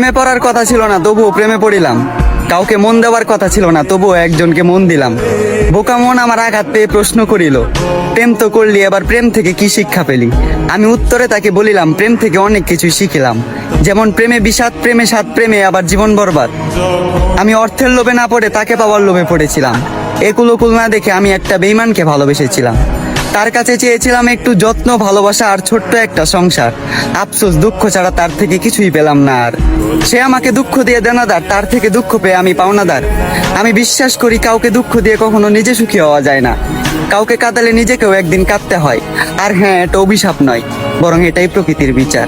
প্রেমে পড়ার কথা ছিল না, তবুও প্রেমে পড়িলাম। কাউকে মন দেওয়ার কথা ছিল না, তবুও একজনকে মন দিলাম। বোকা মন আমার আঘাত পেয়ে প্রশ্ন করিল, প্রেম তো করলি, এবার প্রেম থেকে কি শিক্ষা পেলি? আমি উত্তরে তাকে বলিলাম, প্রেম থেকে অনেক কিছুই শিখিলাম। যেমন প্রেমে বিষাদ, প্রেমে স্বাদ, প্রেমে আবার জীবন বরবাদ। আমি অর্থের লোভে না পড়ে তাকে পাওয়ার লোভে পড়েছিলাম। একুল ওকুল না দেখে আমি একটা বেঈমানকে ভালোবেসেছিলাম। তার কাছে চেয়েছিলাম একটু যত্ন, ভালোবাসা আর ছোট্ট একটা সংসার। আফসোস, দুঃখ ছাড়া তার থেকে কিছুই পেলাম না আর। সে আমাকে দুঃখ দিয়ে দেনাদার, তার থেকে দুঃখ পেয়ে আমি পাওনাদার। আমি বিশ্বাস করি কাউকে দুঃখ দিয়ে কখনো নিজে সুখী হওয়া যায় না। কাউকে কাঁদালে নিজেকেও একদিন কাঁদতে হয়। আর হ্যাঁ, এটা অভিশাপ নয়, বরং এটাই প্রকৃতির বিচার।